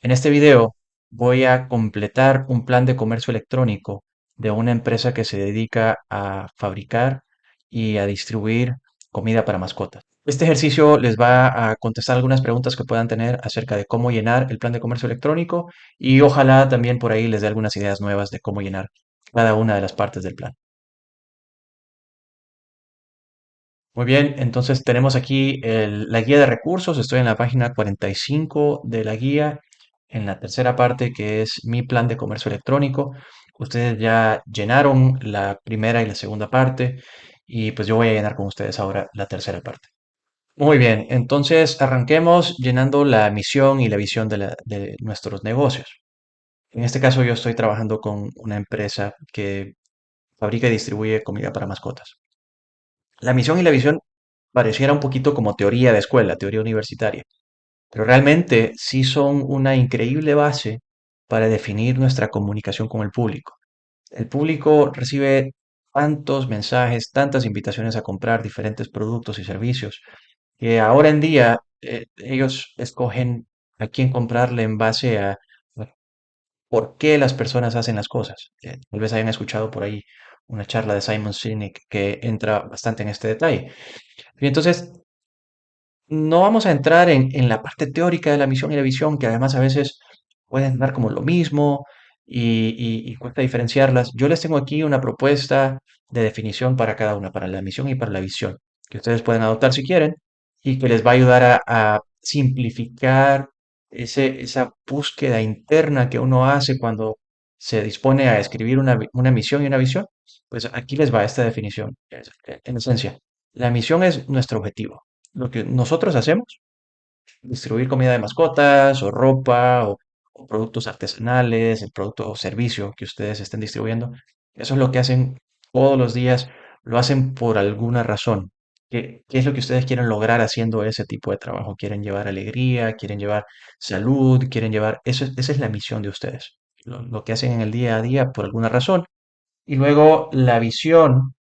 En este video voy a completar un plan de comercio electrónico de una empresa que se dedica a fabricar y a distribuir comida para mascotas. Este ejercicio les va a contestar algunas preguntas que puedan tener acerca de cómo llenar el plan de comercio electrónico y ojalá también por ahí les dé algunas ideas nuevas de cómo llenar cada una de las partes del plan. Muy bien, entonces tenemos aquí la guía de recursos. Estoy en la página 45 de la guía, en la tercera parte que es mi plan de comercio electrónico. Ustedes ya llenaron la primera y la segunda parte y pues yo voy a llenar con ustedes ahora la tercera parte. Muy bien, entonces arranquemos llenando la misión y la visión de nuestros negocios. En este caso yo estoy trabajando con una empresa que fabrica y distribuye comida para mascotas. La misión y la visión pareciera un poquito como teoría de escuela, teoría universitaria, pero realmente sí son una increíble base para definir nuestra comunicación con el público. El público recibe tantos mensajes, tantas invitaciones a comprar diferentes productos y servicios, que ahora en día ellos escogen a quién comprarle en base a por qué las personas hacen las cosas. Tal vez hayan escuchado por ahí una charla de Simon Sinek que entra bastante en este detalle. Y entonces, no vamos a entrar en la parte teórica de la misión y la visión, que además a veces pueden dar como lo mismo y cuesta diferenciarlas. Yo les tengo aquí una propuesta de definición para cada una, para la misión y para la visión, que ustedes pueden adoptar si quieren y que les va a ayudar a simplificar esa búsqueda interna que uno hace cuando se dispone a escribir una misión y una visión. Pues aquí les va esta definición. En esencia, la misión es nuestro objetivo. Lo que nosotros hacemos, distribuir comida de mascotas o ropa o productos artesanales, el producto o servicio que ustedes estén distribuyendo, eso es lo que hacen todos los días, lo hacen por alguna razón. ¿Qué es lo que ustedes quieren lograr haciendo ese tipo de trabajo? ¿Quieren llevar alegría? ¿Quieren llevar salud? ¿Quieren llevar... esa es la misión de ustedes, lo que hacen en el día a día por alguna razón. Y luego la visión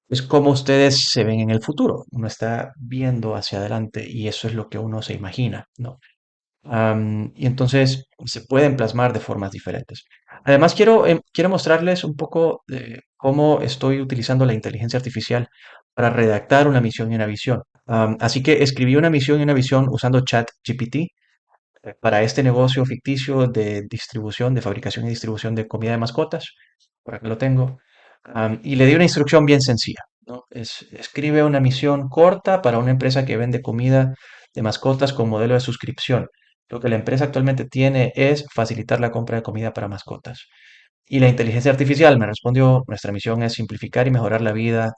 es como ustedes se ven en el futuro. Uno está viendo hacia adelante y eso es lo que uno se imagina, ¿no? Y entonces se pueden plasmar de formas diferentes. Además, quiero mostrarles un poco de cómo estoy utilizando la inteligencia artificial para redactar una misión y una visión. Así que escribí una misión y una visión usando ChatGPT para este negocio ficticio de distribución, de fabricación y distribución de comida de mascotas. Por aquí lo tengo. Y le di una instrucción bien sencilla, ¿no? Escribe una misión corta para una empresa que vende comida de mascotas con modelo de suscripción. Lo que la empresa actualmente tiene es facilitar la compra de comida para mascotas. Y la inteligencia artificial me respondió, nuestra misión es simplificar y mejorar la vida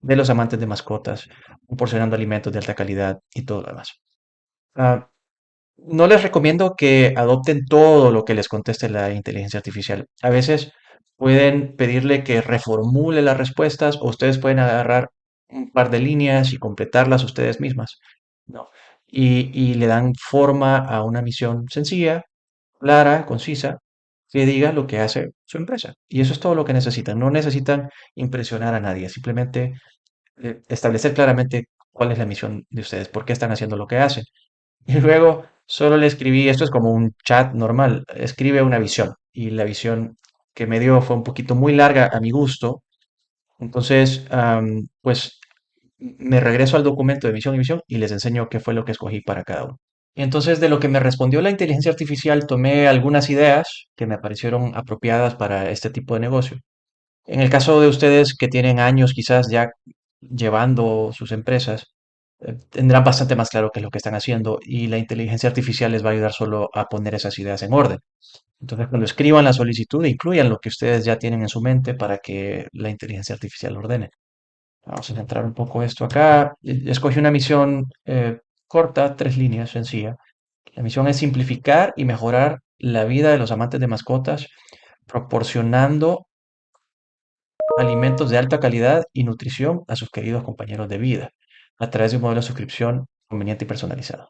de los amantes de mascotas, proporcionando alimentos de alta calidad y todo lo demás. Ah, no les recomiendo que adopten todo lo que les conteste la inteligencia artificial. A veces pueden pedirle que reformule las respuestas o ustedes pueden agarrar un par de líneas y completarlas ustedes mismas, ¿no? Y le dan forma a una misión sencilla, clara, concisa, que diga lo que hace su empresa. Y eso es todo lo que necesitan. No necesitan impresionar a nadie, simplemente establecer claramente cuál es la misión de ustedes, por qué están haciendo lo que hacen. Y luego solo le escribí, esto es como un chat normal, escribe una visión. Y la visión que me dio fue un poquito muy larga a mi gusto. Entonces, pues me regreso al documento de misión y visión y les enseño qué fue lo que escogí para cada uno. Y entonces, de lo que me respondió la inteligencia artificial, tomé algunas ideas que me parecieron apropiadas para este tipo de negocio. En el caso de ustedes que tienen años quizás ya llevando sus empresas, tendrán bastante más claro qué es lo que están haciendo y la inteligencia artificial les va a ayudar solo a poner esas ideas en orden. Entonces, cuando escriban la solicitud, incluyan lo que ustedes ya tienen en su mente para que la inteligencia artificial ordene. Vamos a centrar un poco esto acá. Escogí una misión corta, 3 líneas, sencilla. La misión es simplificar y mejorar la vida de los amantes de mascotas, proporcionando alimentos de alta calidad y nutrición a sus queridos compañeros de vida a través de un modelo de suscripción conveniente y personalizado.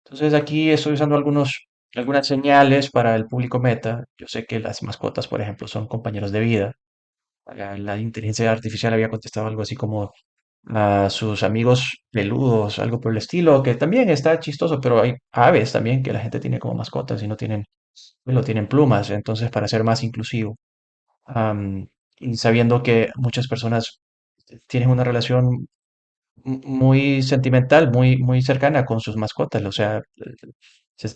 Entonces aquí estoy usando algunas señales para el público meta. Yo sé que las mascotas, por ejemplo, son compañeros de vida. La inteligencia artificial había contestado algo así como a sus amigos peludos, algo por el estilo, que también está chistoso, pero hay aves también que la gente tiene como mascotas y no tienen, lo tienen plumas, entonces para ser más inclusivo. Am, y sabiendo que muchas personas tienen una relación muy sentimental, muy cercana con sus mascotas, o sea,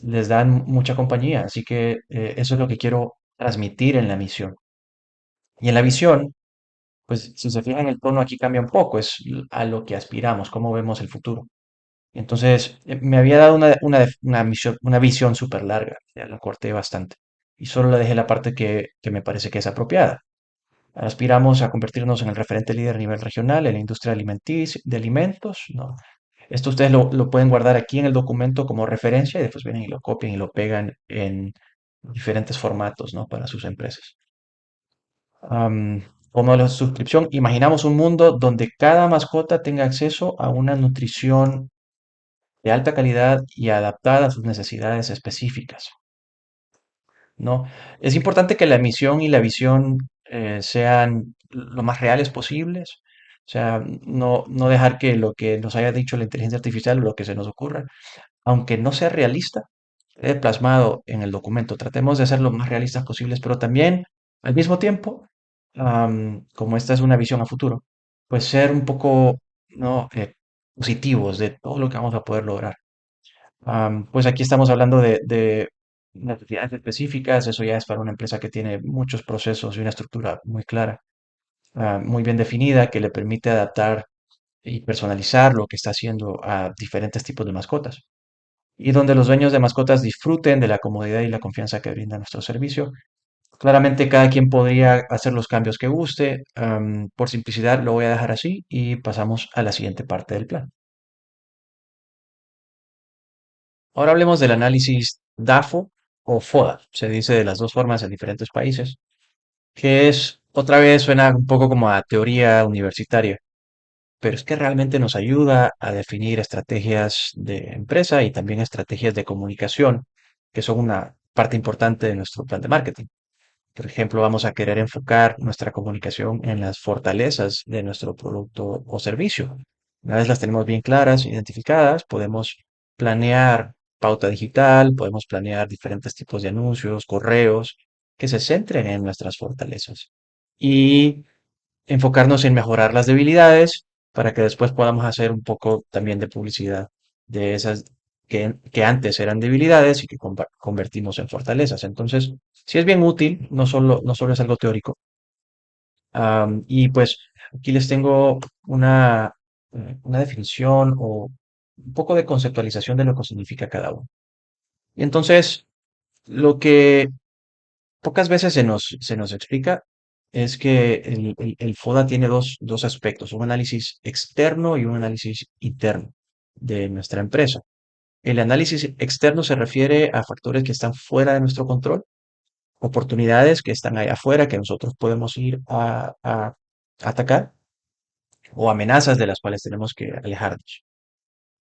les dan mucha compañía, así que eso es lo que quiero transmitir en la misión. Y en la visión, pues si se fijan, el tono aquí cambia un poco, es a lo que aspiramos, cómo vemos el futuro. Entonces, me había dado una visión súper larga, ya la corté bastante, y solo le dejé la parte que me parece que es apropiada. Aspiramos a convertirnos en el referente líder a nivel regional en la industria alimenticia, de alimentos, ¿no? Esto ustedes lo pueden guardar aquí en el documento como referencia y después vienen y lo copian y lo pegan en diferentes formatos, ¿no? Para sus empresas. Como la suscripción, imaginamos un mundo donde cada mascota tenga acceso a una nutrición de alta calidad y adaptada a sus necesidades específicas, ¿no? Es importante que la misión y la visión sean lo más reales posibles, o sea, no dejar que lo que nos haya dicho la inteligencia artificial o lo que se nos ocurra, aunque no sea realista, quede plasmado en el documento. Tratemos de ser lo más realistas posibles, pero también, al mismo tiempo, como esta es una visión a futuro, pues ser un poco, ¿no? Positivos de todo lo que vamos a poder lograr. Pues aquí estamos hablando de necesidades específicas, eso ya es para una empresa que tiene muchos procesos y una estructura muy clara, muy bien definida, que le permite adaptar y personalizar lo que está haciendo a diferentes tipos de mascotas. Y donde los dueños de mascotas disfruten de la comodidad y la confianza que brinda nuestro servicio. Claramente cada quien podría hacer los cambios que guste. Por simplicidad lo voy a dejar así y pasamos a la siguiente parte del plan. Ahora hablemos del análisis DAFO o FODA. Se dice de las dos formas en diferentes países, que es, otra vez suena un poco como a teoría universitaria, pero es que realmente nos ayuda a definir estrategias de empresa y también estrategias de comunicación, que son una parte importante de nuestro plan de marketing. Por ejemplo, vamos a querer enfocar nuestra comunicación en las fortalezas de nuestro producto o servicio. Una vez las tenemos bien claras, identificadas, podemos planear pauta digital, podemos planear diferentes tipos de anuncios, correos que se centren en nuestras fortalezas y enfocarnos en mejorar las debilidades para que después podamos hacer un poco también de publicidad de esas que antes eran debilidades y que convertimos en fortalezas. Entonces, sí es bien útil, no solo es algo teórico. Y pues aquí les tengo una definición o un poco de conceptualización de lo que significa cada uno. Y entonces, lo que pocas veces se nos explica es que el FODA tiene dos aspectos, un análisis externo y un análisis interno de nuestra empresa. El análisis externo se refiere a factores que están fuera de nuestro control, oportunidades que están ahí afuera que nosotros podemos ir a atacar o amenazas de las cuales tenemos que alejarnos.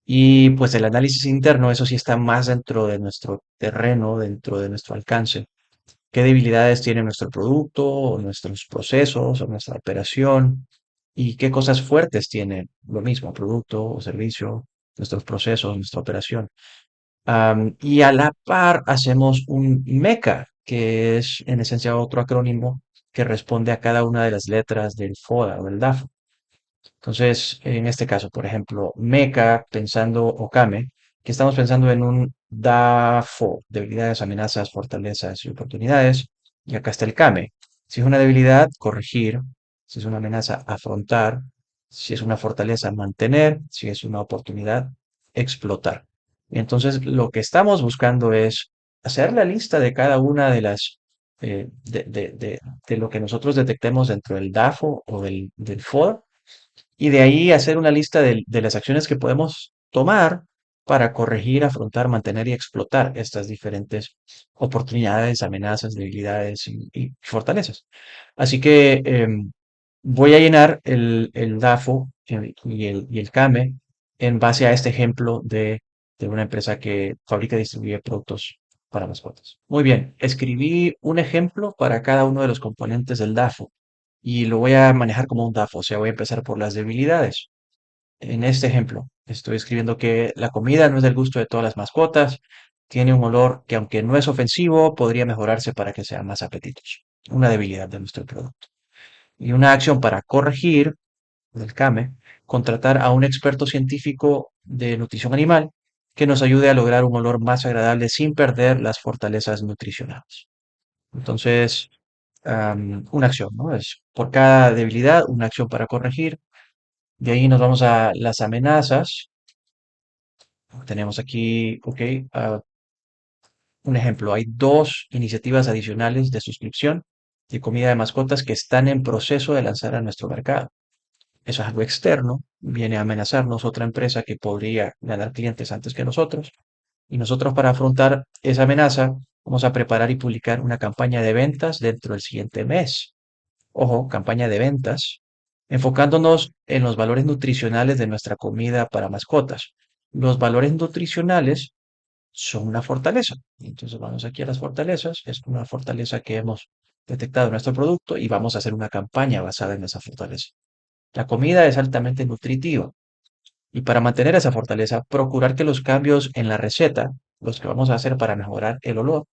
Y pues el análisis interno, eso sí está más dentro de nuestro terreno, dentro de nuestro alcance. ¿Qué debilidades tiene nuestro producto, o nuestros procesos, o nuestra operación? ¿Y qué cosas fuertes tiene lo mismo, producto o servicio, nuestros procesos, nuestra operación? Y a la par hacemos un MECA, que es en esencia otro acrónimo que responde a cada una de las letras del FODA o del DAFO. Entonces, en este caso, por ejemplo, Meca pensando Okame, que estamos pensando en un DAFO, debilidades, amenazas, fortalezas y oportunidades. Y acá está el Kame. Si es una debilidad, corregir. Si es una amenaza, afrontar. Si es una fortaleza, mantener. Si es una oportunidad, explotar. Y entonces, lo que estamos buscando es hacer la lista de cada una de las, de lo que nosotros detectemos dentro del DAFO o del FODA y de ahí hacer una lista de las acciones que podemos tomar para corregir, afrontar, mantener y explotar estas diferentes oportunidades, amenazas, debilidades y fortalezas. Así que voy a llenar el DAFO y el CAME en base a este ejemplo de una empresa que fabrica y distribuye productos para mascotas. Muy bien, escribí un ejemplo para cada uno de los componentes del DAFO y lo voy a manejar como un DAFO, o sea, voy a empezar por las debilidades. En este ejemplo, estoy escribiendo que la comida no es del gusto de todas las mascotas, tiene un olor que aunque no es ofensivo, podría mejorarse para que sea más apetitoso. Una debilidad de nuestro producto. Y una acción para corregir del CAME, contratar a un experto científico de nutrición animal que nos ayude a lograr un olor más agradable sin perder las fortalezas nutricionales. Entonces, una acción, ¿no? Es por cada debilidad, una acción para corregir. De ahí nos vamos a las amenazas. Tenemos aquí, ok, un ejemplo. Hay dos iniciativas adicionales de suscripción de comida de mascotas que están en proceso de lanzar a nuestro mercado. Eso es algo externo, viene a amenazarnos otra empresa que podría ganar clientes antes que nosotros. Y nosotros para afrontar esa amenaza vamos a preparar y publicar una campaña de ventas dentro del siguiente mes. Ojo, campaña de ventas, enfocándonos en los valores nutricionales de nuestra comida para mascotas. Los valores nutricionales son una fortaleza. Entonces vamos aquí a las fortalezas, es una fortaleza que hemos detectado en nuestro producto y vamos a hacer una campaña basada en esa fortaleza. La comida es altamente nutritiva y para mantener esa fortaleza, procurar que los cambios en la receta, los que vamos a hacer para mejorar el olor,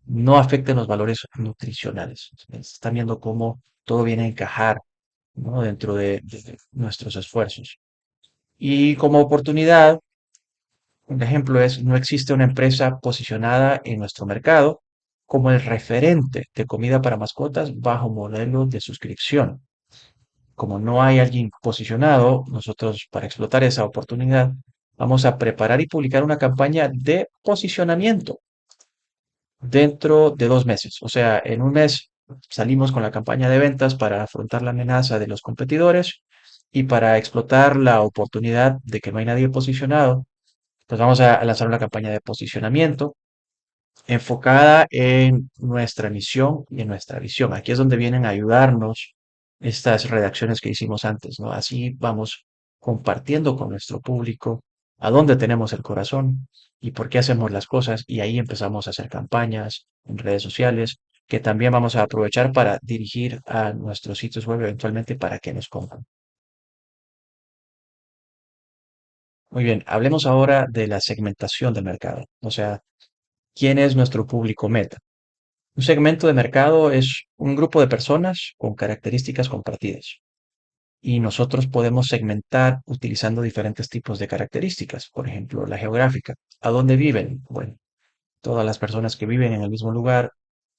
no afecten los valores nutricionales. Están viendo cómo todo viene a encajar, ¿no? Dentro de nuestros esfuerzos. Y como oportunidad, un ejemplo es, no existe una empresa posicionada en nuestro mercado como el referente de comida para mascotas bajo modelo de suscripción. Como no hay alguien posicionado, nosotros para explotar esa oportunidad vamos a preparar y publicar una campaña de posicionamiento dentro de 2 meses. O sea, en un mes salimos con la campaña de ventas para afrontar la amenaza de los competidores y para explotar la oportunidad de que no hay nadie posicionado, pues vamos a lanzar una campaña de posicionamiento enfocada en nuestra misión y en nuestra visión. Aquí es donde vienen a ayudarnos estas redacciones que hicimos antes, ¿no? Así vamos compartiendo con nuestro público a dónde tenemos el corazón y por qué hacemos las cosas y ahí empezamos a hacer campañas en redes sociales que también vamos a aprovechar para dirigir a nuestros sitios web eventualmente para que nos compren. Muy bien, hablemos ahora de la segmentación del mercado, o sea, ¿quién es nuestro público meta? Un segmento de mercado es un grupo de personas con características compartidas. Y nosotros podemos segmentar utilizando diferentes tipos de características. Por ejemplo, la geográfica. ¿A dónde viven? Bueno, todas las personas que viven en el mismo lugar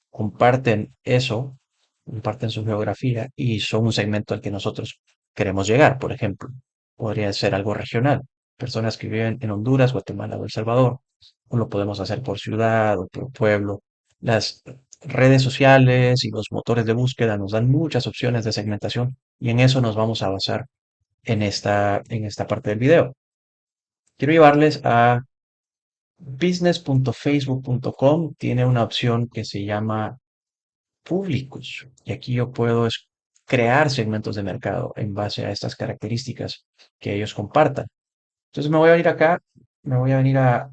comparten eso, comparten su geografía y son un segmento al que nosotros queremos llegar. Por ejemplo, podría ser algo regional. Personas que viven en Honduras, Guatemala o El Salvador. O lo podemos hacer por ciudad o por pueblo. Las redes sociales y los motores de búsqueda nos dan muchas opciones de segmentación y en eso nos vamos a basar en esta parte del video. Quiero llevarles a business.facebook.com. Tiene una opción que se llama públicos. Y aquí yo puedo crear segmentos de mercado en base a estas características que ellos compartan. Entonces me voy a venir acá, me voy a venir a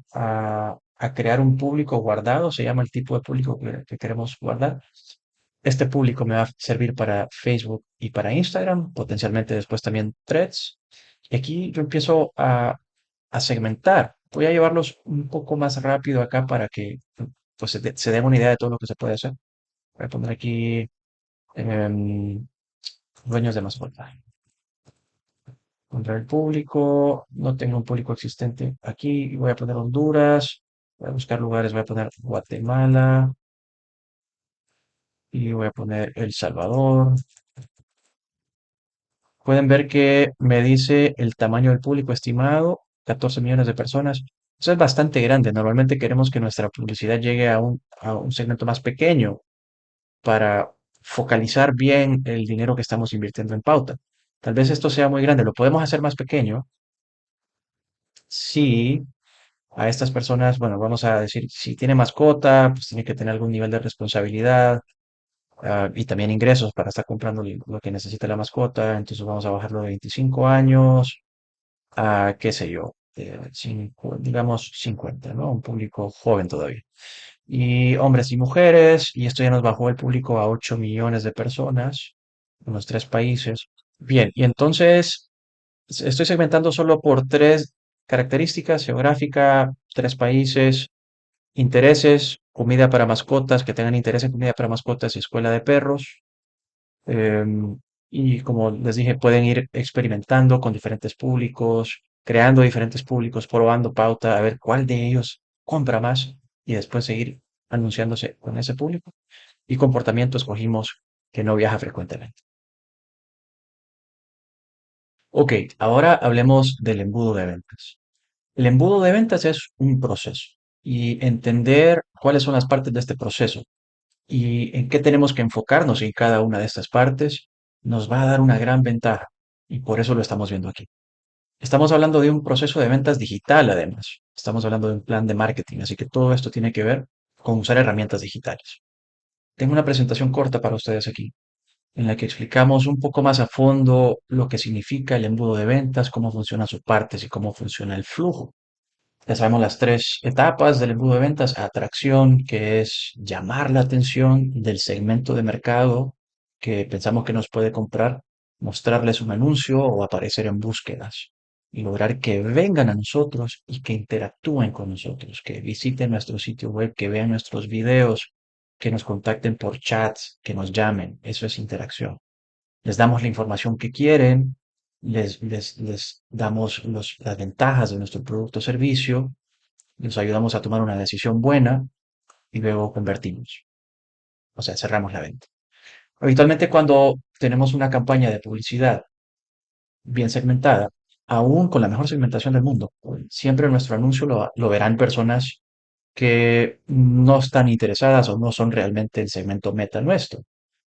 crear un público guardado, se llama el tipo de público que queremos guardar. Este público me va a servir para Facebook y para Instagram, potencialmente después también Threads. Y aquí yo empiezo a segmentar. Voy a llevarlos un poco más rápido acá para que pues, se den una idea de todo lo que se puede hacer. Voy a poner aquí em, dueños de mascota. Encontrar el público. No tengo un público existente aquí. Voy a poner Honduras. Voy a buscar lugares. Voy a poner Guatemala. Y voy a poner El Salvador. Pueden ver que me dice el tamaño del público estimado, 14 millones de personas. Eso es bastante grande. Normalmente queremos que nuestra publicidad llegue a un segmento más pequeño para focalizar bien el dinero que estamos invirtiendo en pauta. Tal vez esto sea muy grande. ¿Lo podemos hacer más pequeño? Sí, a estas personas, bueno, vamos a decir, si tiene mascota, pues tiene que tener algún nivel de responsabilidad, y también ingresos para estar comprando lo que necesita la mascota. Entonces vamos a bajarlo de 25 años a, qué sé yo, digamos 50, ¿no? Un público joven todavía. Y hombres y mujeres, y esto ya nos bajó el público a 8 millones de personas en los tres países. Bien, y entonces Estoy segmentando solo por tres características: geográfica, tres países, intereses, comida para mascotas, que tengan interés en comida para mascotas y escuela de perros. Em, y como les dije, pueden ir experimentando con diferentes públicos, creando diferentes públicos, probando pauta, a ver cuál de ellos compra más y después seguir anunciándose con ese público. Y comportamiento escogimos que no viaja frecuentemente. Ok, ahora hablemos del embudo de ventas. El embudo de ventas es un proceso y entender cuáles son las partes de este proceso y en qué tenemos que enfocarnos en cada una de estas partes nos va a dar una gran ventaja y por eso lo estamos viendo aquí. Estamos hablando de un proceso de ventas digital además. Estamos hablando de un plan de marketing, así que todo esto tiene que ver con usar herramientas digitales. Tengo una presentación corta para ustedes aquí, en la que explicamos un poco más a fondo lo que significa el embudo de ventas, cómo funcionan sus partes y cómo funciona el flujo. Ya sabemos las tres etapas del embudo de ventas: atracción, que es llamar la atención del segmento de mercado que pensamos que nos puede comprar, mostrarles un anuncio o aparecer en búsquedas y lograr que vengan a nosotros y que interactúen con nosotros, que visiten nuestro sitio web, que vean nuestros videos, que nos contacten por chats, que nos llamen. Eso es interacción. Les damos la información que quieren, les damos las ventajas de nuestro producto o servicio, les ayudamos a tomar una decisión buena y luego convertimos, o sea, cerramos la venta. Habitualmente cuando tenemos una campaña de publicidad bien segmentada, aún con la mejor segmentación del mundo, siempre nuestro anuncio lo verán personas que no están interesadas o no son realmente el segmento meta nuestro.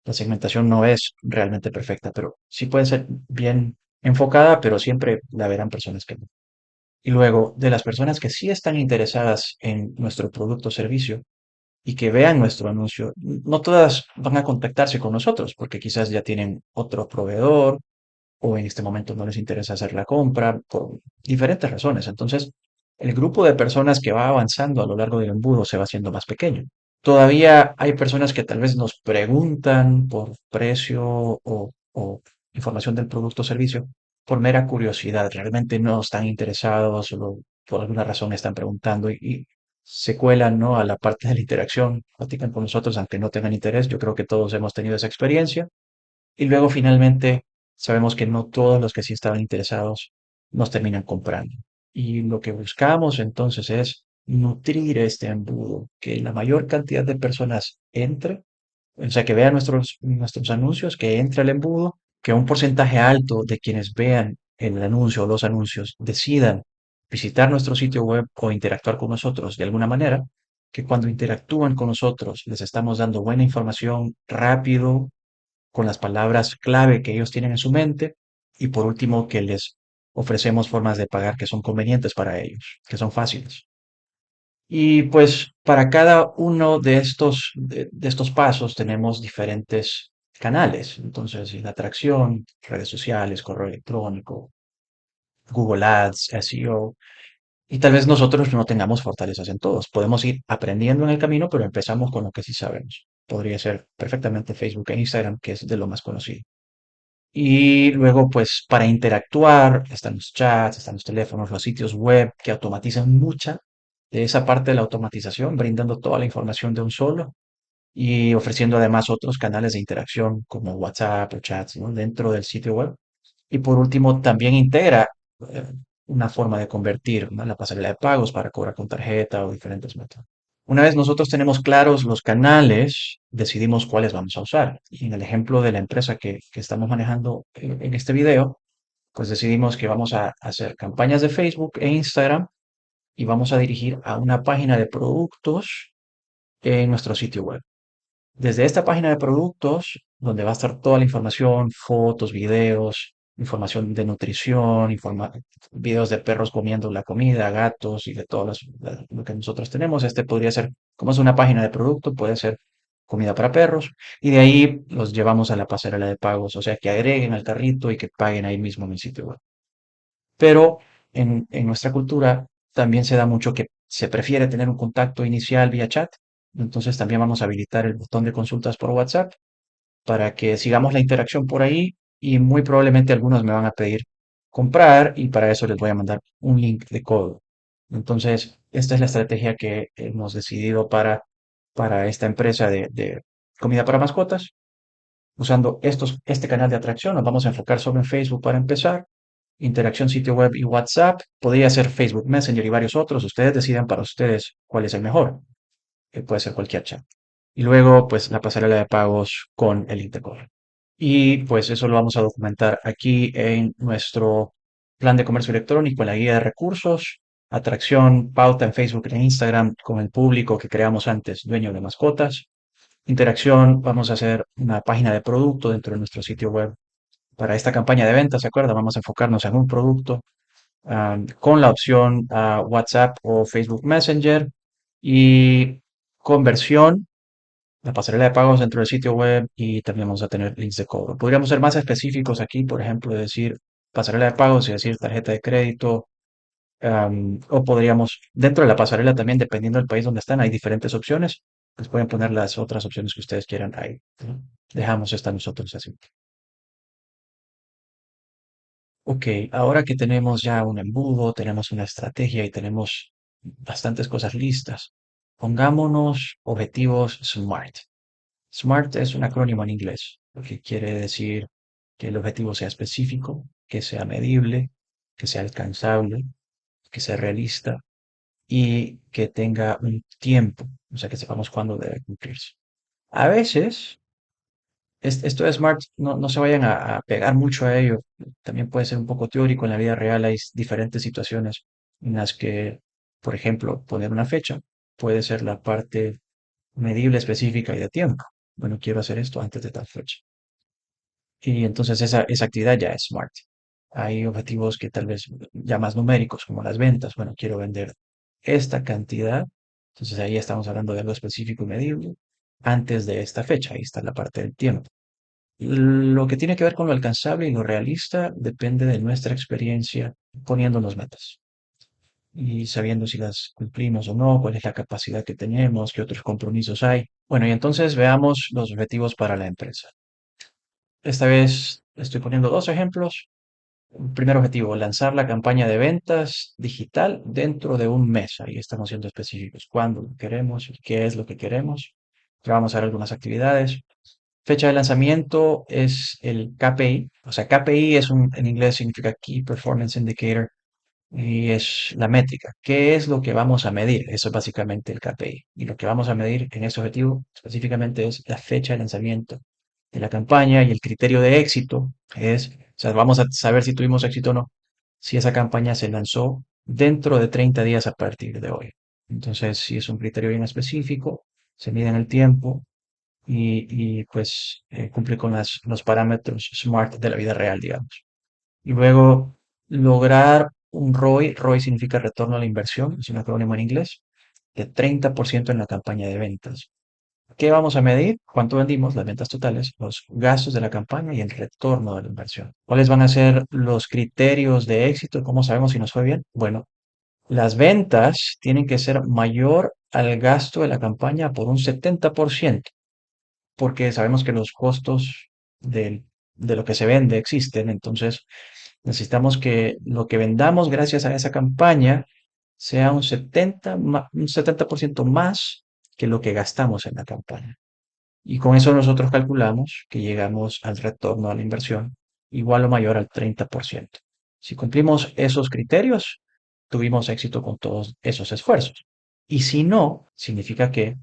La segmentación no es realmente perfecta, pero sí puede ser bien enfocada, pero siempre la verán personas que no. Y luego, de las personas que sí están interesadas en nuestro producto o servicio y que vean nuestro anuncio, no todas van a contactarse con nosotros porque quizás ya tienen otro proveedor o en este momento no les interesa hacer la compra por diferentes razones. Entonces, el grupo de personas que va avanzando a lo largo del embudo se va haciendo más pequeño. Todavía hay personas que tal vez nos preguntan por precio o información del producto o servicio por mera curiosidad. Realmente no están interesados, solo por alguna razón están preguntando y se cuelan, ¿no? A la parte de la interacción, platican con nosotros aunque no tengan interés. Yo creo que todos hemos tenido esa experiencia. Y luego finalmente sabemos que no todos los que sí estaban interesados nos terminan comprando. Y lo que buscamos entonces es nutrir este embudo, que la mayor cantidad de personas entre, o sea, que vean nuestros anuncios, que entre al embudo, que un porcentaje alto de quienes vean el anuncio o los anuncios decidan visitar nuestro sitio web o interactuar con nosotros de alguna manera, que cuando interactúan con nosotros les estamos dando buena información rápido, con las palabras clave que ellos tienen en su mente y por último que les ofrecemos formas de pagar que son convenientes para ellos, que son fáciles. Y pues para cada uno de estos pasos tenemos diferentes canales. Entonces, la atracción, redes sociales, correo electrónico, Google Ads, SEO. Y tal vez nosotros no tengamos fortalezas en todos. Podemos ir aprendiendo en el camino, pero empezamos con lo que sí sabemos. Podría ser perfectamente Facebook e Instagram, que es de lo más conocido. Y luego, pues, para interactuar, están los chats, están los teléfonos, los sitios web que automatizan mucha de esa parte de la automatización, brindando toda la información de un solo y ofreciendo además otros canales de interacción como WhatsApp o chats, ¿no? Dentro del sitio web. Y por último, también integra eh, una forma de convertir, ¿no? La pasarela de pagos para cobrar con tarjeta o diferentes métodos. Una vez nosotros tenemos claros los canales, decidimos cuáles vamos a usar. Y en el ejemplo de la empresa que estamos manejando en este video, pues decidimos que vamos a hacer campañas de Facebook e Instagram y vamos a dirigir a una página de productos en nuestro sitio web. Desde esta página de productos, donde va a estar toda la información, fotos, videos, información de nutrición, videos de perros comiendo la comida, gatos y de todo lo que nosotros tenemos. Este podría ser, como es una página de producto, puede ser comida para perros. Y de ahí los llevamos a la pasarela de pagos, o sea, que agreguen al carrito y que paguen ahí mismo en el sitio web. Pero en nuestra cultura también se da mucho que se prefiere tener un contacto inicial vía chat. Entonces también vamos a habilitar el botón de consultas por WhatsApp para que sigamos la interacción por ahí y muy probablemente algunos me van a pedir comprar y para eso les voy a mandar un link de código. Entonces, esta es la estrategia que hemos decidido para esta empresa de comida para mascotas. Usando este canal de atracción, nos vamos a enfocar solo en Facebook para empezar. Interacción sitio web y WhatsApp. Podría ser Facebook Messenger y varios otros. Ustedes decidan para ustedes cuál es el mejor. Puede ser cualquier chat. Y luego, pues, la pasarela de pagos con el Intercore. Y pues eso lo vamos a documentar aquí en nuestro plan de comercio electrónico, en la guía de recursos, atracción, pauta en Facebook e Instagram con el público que creamos antes, dueño de mascotas. Interacción, vamos a hacer una página de producto dentro de nuestro sitio web. Para esta campaña de ventas, ¿se acuerdan? Vamos a enfocarnos en un producto con la opción WhatsApp o Facebook Messenger y conversión, la pasarela de pagos dentro del sitio web y también vamos a tener links de cobro. Podríamos ser más específicos aquí, por ejemplo, decir pasarela de pagos y decir tarjeta de crédito, o podríamos, dentro de la pasarela también, dependiendo del país donde están, hay diferentes opciones. Pues pueden poner las otras opciones que ustedes quieran ahí, ¿no? Dejamos esta nosotros así. Ok, ahora que tenemos ya un embudo, tenemos una estrategia y tenemos bastantes cosas listas, pongámonos objetivos SMART. SMART es un acrónimo en inglés, lo que quiere decir que el objetivo sea específico, que sea medible, que sea alcanzable, que sea realista y que tenga un tiempo, o sea, que sepamos cuándo debe cumplirse. A veces, esto de SMART, no se vayan a pegar mucho a ello, también puede ser un poco teórico, en la vida real hay diferentes situaciones en las que, por ejemplo, poner una fecha puede ser la parte medible, específica y de tiempo. Bueno, quiero hacer esto antes de tal fecha. Y entonces esa actividad ya es SMART. Hay objetivos que tal vez ya más numéricos, como las ventas. Bueno, quiero vender esta cantidad. Entonces ahí estamos hablando de algo específico y medible antes de esta fecha. Ahí está la parte del tiempo. Lo que tiene que ver con lo alcanzable y lo realista depende de nuestra experiencia poniéndonos metas y sabiendo si las cumplimos o no, cuál es la capacidad que tenemos, qué otros compromisos hay. Bueno, y entonces veamos los objetivos para la empresa. Esta vez estoy poniendo dos ejemplos. Primer objetivo, lanzar la campaña de ventas digital dentro de un mes. Ahí estamos siendo específicos. ¿Cuándo lo queremos? ¿Qué es lo que queremos? Ya vamos a ver algunas actividades. Fecha de lanzamiento es el KPI. O sea, KPI en inglés significa Key Performance Indicator y es la métrica. ¿Qué es lo que vamos a medir? Eso es básicamente el KPI. Y lo que vamos a medir en ese objetivo específicamente es la fecha de lanzamiento de la campaña y el criterio de éxito es, o sea, vamos a saber si tuvimos éxito o no, si esa campaña se lanzó dentro de 30 días a partir de hoy. Entonces, si es un criterio bien específico, se mide en el tiempo pues cumple con los parámetros SMART de la vida real, digamos. Y luego lograr un ROI. ROI significa retorno a la inversión, es un acrónimo en inglés, de 30% en la campaña de ventas. ¿Qué vamos a medir? ¿Cuánto vendimos? Las ventas totales, los gastos de la campaña y el retorno de la inversión. ¿Cuáles van a ser los criterios de éxito? ¿Cómo sabemos si nos fue bien? Bueno, las ventas tienen que ser mayor al gasto de la campaña por un 70%, porque sabemos que los costos de lo que se vende existen, entonces necesitamos que lo que vendamos gracias a esa campaña sea un 70% más que lo que gastamos en la campaña. Y con eso nosotros calculamos que llegamos al retorno a la inversión igual o mayor al 30%. Si cumplimos esos criterios, tuvimos éxito con todos esos esfuerzos. Y si no, significa que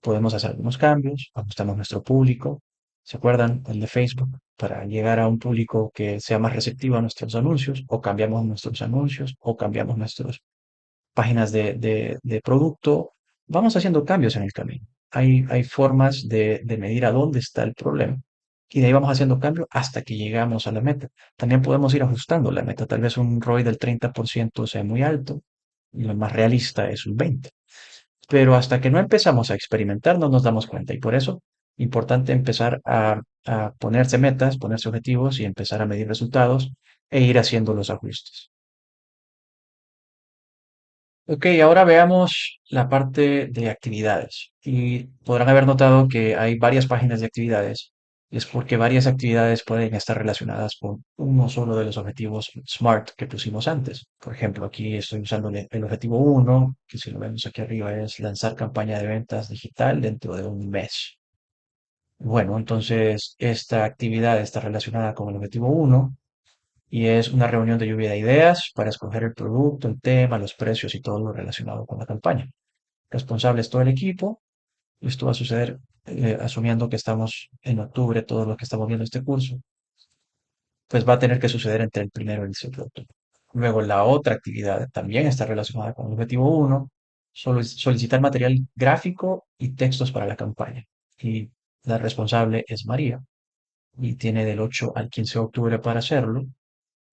podemos hacer algunos cambios, ajustamos nuestro público. ¿Se acuerdan? El de Facebook, para llegar a un público que sea más receptivo a nuestros anuncios, o cambiamos nuestros anuncios, o cambiamos nuestras páginas de producto. Vamos haciendo cambios en el camino. Hay formas de medir a dónde está el problema. Y de ahí vamos haciendo cambios hasta que llegamos a la meta. También podemos ir ajustando la meta. Tal vez un ROI del 30% sea muy alto y lo más realista es un 20%. Pero hasta que no empezamos a experimentar no nos damos cuenta. Y por eso, importante empezar a ponerse metas, ponerse objetivos y empezar a medir resultados e ir haciendo los ajustes. Ok, ahora veamos la parte de actividades. Y podrán haber notado que hay varias páginas de actividades. Es porque varias actividades pueden estar relacionadas con uno solo de los objetivos SMART que pusimos antes. Por ejemplo, aquí estoy usando el objetivo uno, que si lo vemos aquí arriba es lanzar campaña de ventas digital dentro de un mes. Bueno, entonces esta actividad está relacionada con el objetivo uno y es una reunión de lluvia de ideas para escoger el producto, el tema, los precios y todo lo relacionado con la campaña. Responsable es todo el equipo. Esto va a suceder asumiendo que estamos en octubre, todos los que estamos viendo este curso, pues va a tener que suceder entre el primero y el 7 de octubre. Luego, la otra actividad también está relacionada con el objetivo uno, solicitar material gráfico y textos para la campaña. Y la responsable es María y tiene del 8 al 15 de octubre para hacerlo.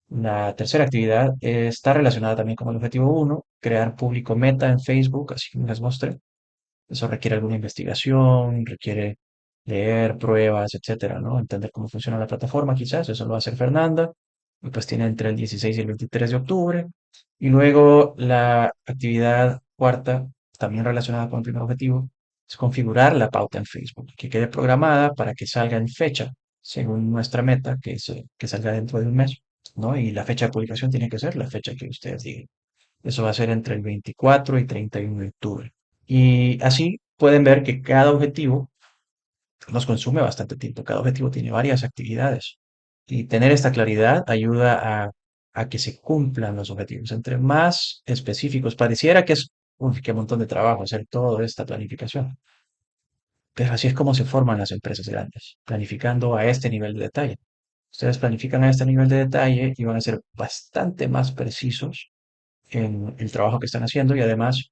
La tercera actividad está relacionada también con el objetivo uno, crear público meta en Facebook, así como les mostré. Eso requiere alguna investigación, requiere leer pruebas, etcétera, ¿no? Entender cómo funciona la plataforma, quizás, eso lo va a hacer Fernanda. Y pues tiene entre el 16 y el 23 de octubre. Y luego la actividad cuarta, también relacionada con el primer objetivo, es configurar la pauta en Facebook, que quede programada para que salga en fecha, según nuestra meta, que salga dentro de un mes, ¿no? Y la fecha de publicación tiene que ser la fecha que ustedes digan. Eso va a ser entre el 24 y 31 de octubre. Y así pueden ver que cada objetivo nos consume bastante tiempo. Cada objetivo tiene varias actividades. Y tener esta claridad ayuda a que se cumplan los objetivos. Entre más específicos, pareciera que es, uy, qué montón de trabajo hacer toda esta planificación. Pero así es como se forman las empresas grandes, planificando a este nivel de detalle. Ustedes planifican a este nivel de detalle y van a ser bastante más precisos en el trabajo que están haciendo y además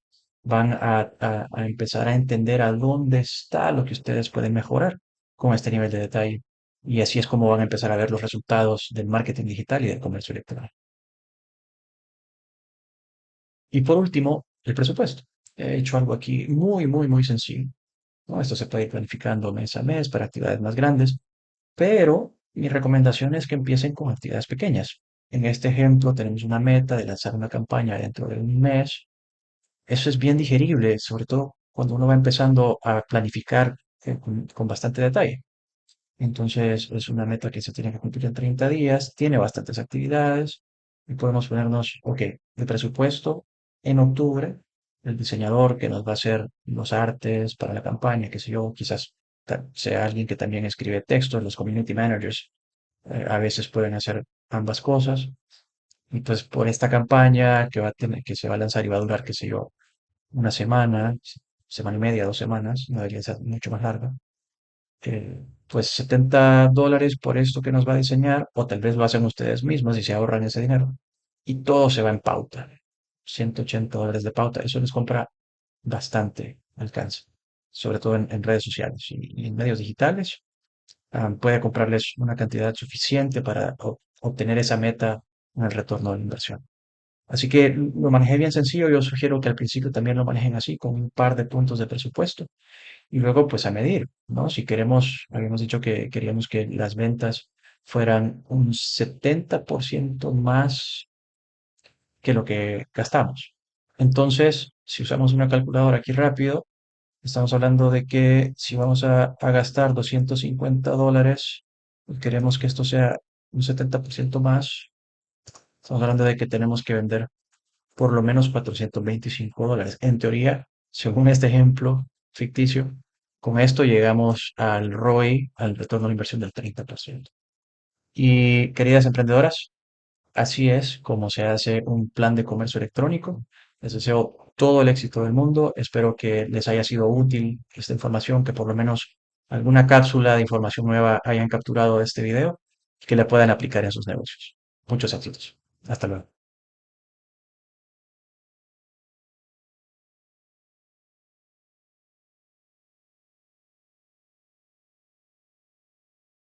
van a empezar a entender a dónde está lo que ustedes pueden mejorar con este nivel de detalle. Y así es como van a empezar a ver los resultados del marketing digital y del comercio electrónico. Y por último, el presupuesto. He hecho algo aquí muy sencillo, ¿no? Esto se puede ir planificando mes a mes para actividades más grandes, pero mi recomendación es que empiecen con actividades pequeñas. En este ejemplo tenemos una meta de lanzar una campaña dentro de un mes. Eso es bien digerible, sobre todo cuando uno va empezando a planificar con bastante detalle. Entonces, es una meta que se tiene que cumplir en 30 días, tiene bastantes actividades y podemos ponernos, ok, de presupuesto en octubre, el diseñador que nos va a hacer los artes para la campaña, que sé yo, quizás sea alguien que también escribe textos, los community managers, a veces pueden hacer ambas cosas. Entonces, por esta campaña que va a tener, que se va a lanzar y va a durar, qué sé yo, una semana, semana y media, 2 semanas, no debería ser mucho más larga. Pues $70 por esto que nos va a diseñar, o tal vez lo hacen ustedes mismos y se ahorran ese dinero. Y todo se va en pauta. $180 de pauta. Eso les compra bastante alcance, sobre todo en redes sociales y en medios digitales. Puede comprarles una cantidad suficiente para obtener esa meta en el retorno de la inversión. Así que lo manejé bien sencillo. Yo sugiero que al principio también lo manejen así, con un par de puntos de presupuesto y luego pues a medir, ¿no? Si queremos, habíamos dicho que queríamos que las ventas fueran un 70% más que lo que gastamos. Entonces, si usamos una calculadora aquí rápido, estamos hablando de que si vamos a gastar $250, pues queremos que esto sea un 70% más. Estamos hablando de que tenemos que vender por lo menos $425. En teoría, según este ejemplo ficticio, con esto llegamos al ROI, al retorno de inversión del 30%. Y queridas emprendedoras, así es como se hace un plan de comercio electrónico. Les deseo todo el éxito del mundo. Espero que les haya sido útil esta información, que por lo menos alguna cápsula de información nueva hayan capturado de este video y que la puedan aplicar en sus negocios. Muchos éxitos. Hasta luego.